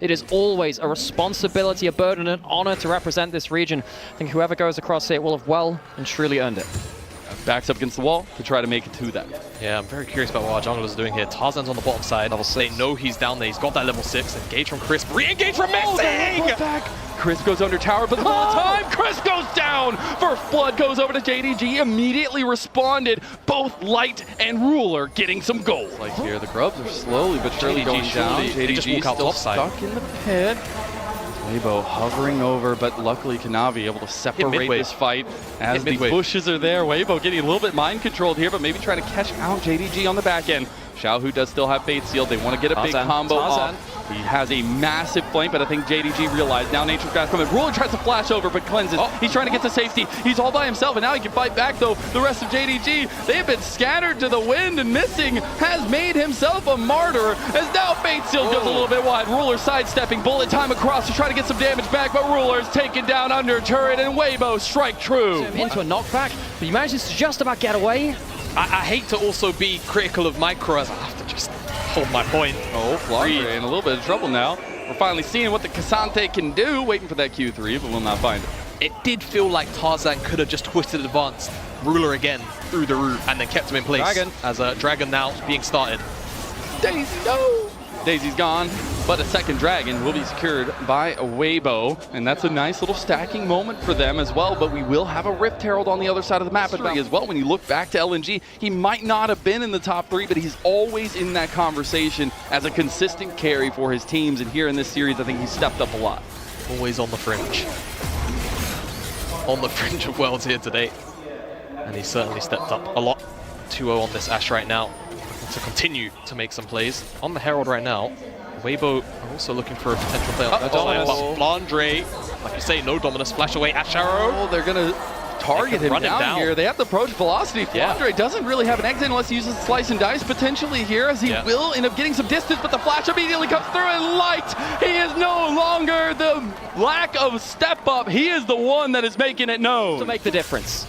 It is always a responsibility, a burden, and an honor to represent this region. I think whoever goes across it will have well and truly earned it. Backs up against the wall to try to make it to that. Yeah, I'm very curious about what our junglers are doing here. Tarzan's on the bottom side. Level 6. They know he's down there. He's got that level 6. Engage from Crisp. Re-engage from Mixing! Crisp goes under tower, but the whole time, Crisp goes down! First blood goes over to JDG, immediately responded. Both Light and Ruler getting some gold. Like here, the grubs are slowly but surely going down. They just walk out still top side. Stuck in the pit. Weibo hovering over, but luckily Kanavi able to separate this fight as the bushes are there. Weibo getting a little bit mind controlled here, but maybe trying to catch out JDG on the back end. Xiaohu does still have Fate Seal. They want to get a big combo off. He has a massive flank, but I think JDG realized now Nature's Grasp coming. Ruler tries to flash over, but cleanses. He's trying to get to safety. He's all by himself, and now he can fight back, though. The rest of JDG, they have been scattered to the wind, and Missing has made himself a martyr, as now Fate Seal goes a little bit wide. Ruler sidestepping, bullet time across to try to get some damage back, but Ruler's taken down under turret, and Weibo strike true. Into a knockback, but he manages to just about get away. I hate to also be critical of Micro, as I have to just hold my point. Flandre in a little bit of trouble now. We're finally seeing what the Cassante can do, waiting for that Q3, but we'll not find it. It did feel like Tarzan could have just twisted advanced Ruler again through the root and then kept him in place. As a Dragon now being started. Daisy, no! Daisy's gone, but a second Dragon will be secured by a Weibo, and that's a nice little stacking moment for them as well, but we will have a Rift Herald on the other side of the map. But as well, when you look back to LNG, he might not have been in the top 3, but he's always in that conversation as a consistent carry for his teams, and here in this series, I think he's stepped up a lot. Always on the fringe. On the fringe of worlds here today. And he's certainly stepped up a lot. 2-0 on this Ashe right now, to continue to make some plays. On the Herald right now, Weibo are also looking for a potential play on but Flandre, like you say, no Dominus, flash away, Ashe Arrow. They're going to target him down here. They have the approach velocity. Flandre doesn't really have an exit unless he uses slice and dice potentially here, as he will end up getting some distance, but the flash immediately comes through, and Light, he is no longer the lack of step up. He is the one that is making it known. To make the difference.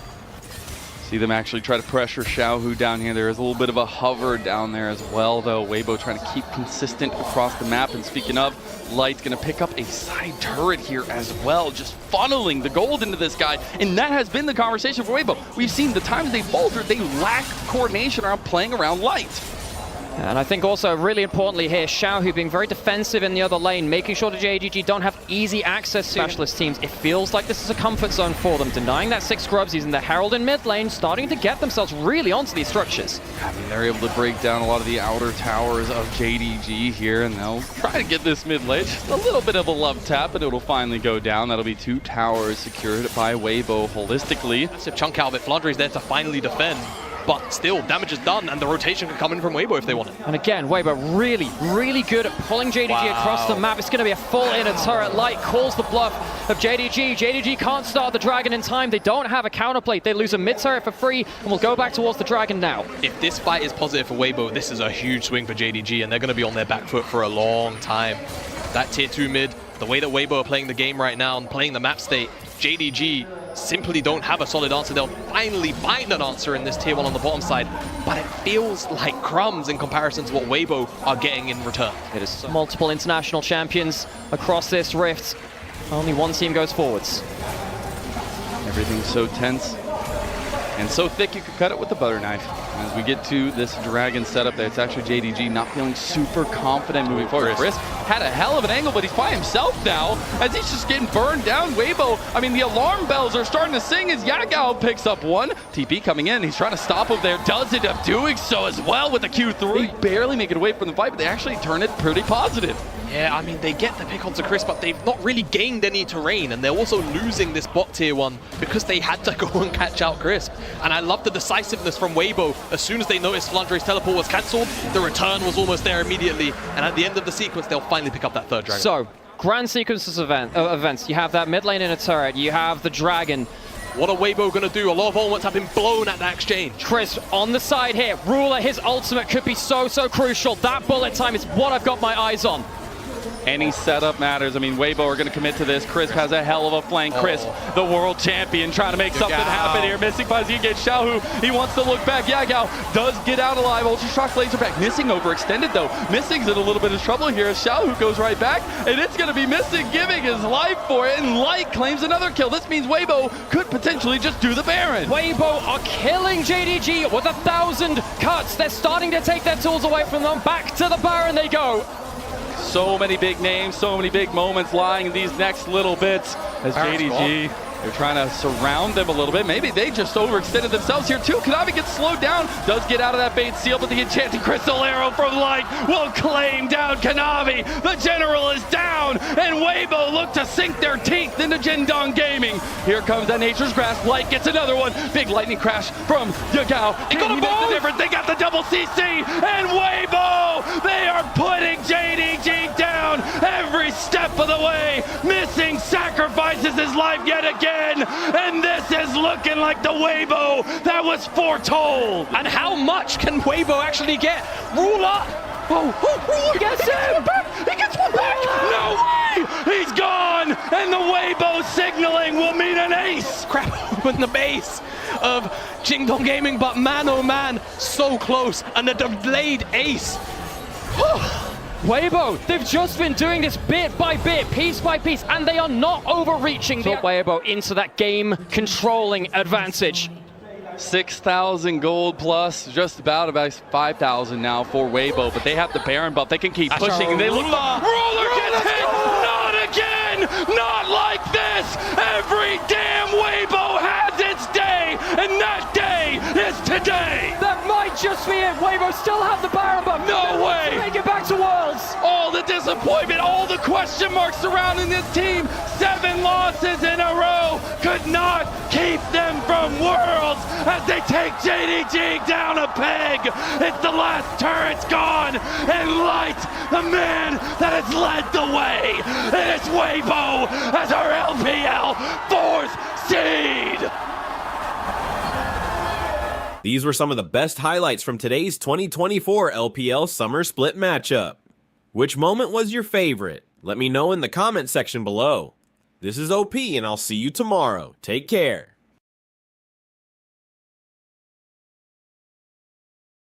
See them actually try to pressure Xiaohu down here. There is a little bit of a hover down there as well, though. Weibo trying to keep consistent across the map. And speaking of, Light's going to pick up a side turret here as well, just funneling the gold into this guy. And that has been the conversation for Weibo. We've seen the times they faltered, they lack coordination around playing around Light. And I think also really importantly here, Xiaohu being very defensive in the other lane, making sure the JDG don't have easy access to specialist teams. It feels like this is a comfort zone for them. Denying that 6 grubs, using the Herald in mid lane, starting to get themselves really onto these structures. I mean, they're able to break down a lot of the outer towers of JDG here, and they'll try to get this mid lane. Just a little bit of a love tap, but it'll finally go down. That'll be 2 towers secured by Weibo holistically. Massive chunk out of it. Flandre is there to finally defend. But still, damage is done, and the rotation can come in from Weibo if they want it. And again, Weibo really good at pulling JDG across the map. It's going to be a full inner turret. Light calls the bluff of JDG. JDG can't start the Dragon in time. They don't have a counterplate. They lose a mid turret for free, and will go back towards the Dragon now. If this fight is positive for Weibo, this is a huge swing for JDG, and they're going to be on their back foot for a long time. That tier 2 mid, the way that Weibo are playing the game right now and playing the map state, JDG simply don't have a solid answer. They'll finally find an answer in this tier 1 on the bottom side, but it feels like crumbs in comparison to what Weibo are getting in return. It is multiple international champions across this rift. Only one team goes forwards. Everything's so tense and so thick you could cut it with a butter knife. As we get to this Dragon setup there, it's actually JDG not feeling super confident moving forward. Chris had a hell of an angle, but he's by himself now as he's just getting burned down. Weibo, I mean, the alarm bells are starting to sing as Yagao picks up one. TP coming in, he's trying to stop him there, does end up doing so as well with the Q3. They barely make it away from the fight, but they actually turn it pretty positive. Yeah, I mean, they get the pick onto Chris, but they've not really gained any terrain, and they're also losing this bot tier 1 because they had to go and catch out Chris. And I love the decisiveness from Weibo. As soon as they noticed Flandre's teleport was cancelled, the return was almost there immediately, and at the end of the sequence, they'll finally pick up that 3rd Dragon. So, grand sequences of events. You have that mid lane in a turret, you have the Dragon. What are Weibo going to do? A lot of elements have been blown at that exchange. Chris on the side here. Ruler, his ultimate could be so crucial. That bullet time is what I've got my eyes on. Any setup matters. I mean, Weibo are going to commit to this. Crisp has a hell of a flank. Crisp, the world champion, trying to make something happen here. Missing Fuzzy against Xiaohu. He wants to look back. Yagao does get out alive. Ultra Shock laser back. Missing overextended though. Missing's in a little bit of trouble here as Xiaohu goes right back. And it's going to be Missing giving his life for it. And Light claims another kill. This means Weibo could potentially just do the Baron. Weibo are killing JDG with 1,000 cuts. They're starting to take their tools away from them. Back to the Baron they go. So many big names, so many big moments lying in these next little bits as JDG, they're trying to surround them a little bit. Maybe they just overextended themselves here too. Kanavi gets slowed down, does get out of that bait seal, but the enchanted crystal arrow from Light will claim down Kanavi. The general is down, and Weibo look to sink their teeth into Jindong Gaming. Here comes that Nature's Grasp. Light gets another one. Big lightning crash from Yagao. Can he make the difference? They got the double CC, and Weibo, they are putting JDG down every step of the way. Missing sacrifices his life yet again. And this is looking like the Weibo that was foretold. And how much can Weibo actually get? Ruler! Ruler gets him! He gets one back! No way! He's gone! And the Weibo signaling will mean an ace! Crap open the base of Jingdong Gaming, but man oh man, so close. And a delayed ace. Weibo, they've just been doing this bit by bit, piece by piece, and they are not overreaching the Weibo into that game controlling advantage. 6,000 gold plus, just about 5,000 now for Weibo, but they have the Baron buff. They can keep pushing. And they look. Ruler gets hit! Not again! Not like this! Every damn Weibo has its day, and that day is today! That might just be it. Weibo still have the Baron buff. No way! Make it back to Worlds. All the disappointment, all the question marks surrounding this team. 7 losses in a row could not keep them from Worlds as they take JDG down a peg. It's the last turret's gone, and Light, the man that has led the way, and it's Weibo as our LPL 4th seed. These were some of the best highlights from today's 2024 LPL Summer Split matchup. Which moment was your favorite? Let me know in the comment section below. This is OP, and I'll see you tomorrow. Take care.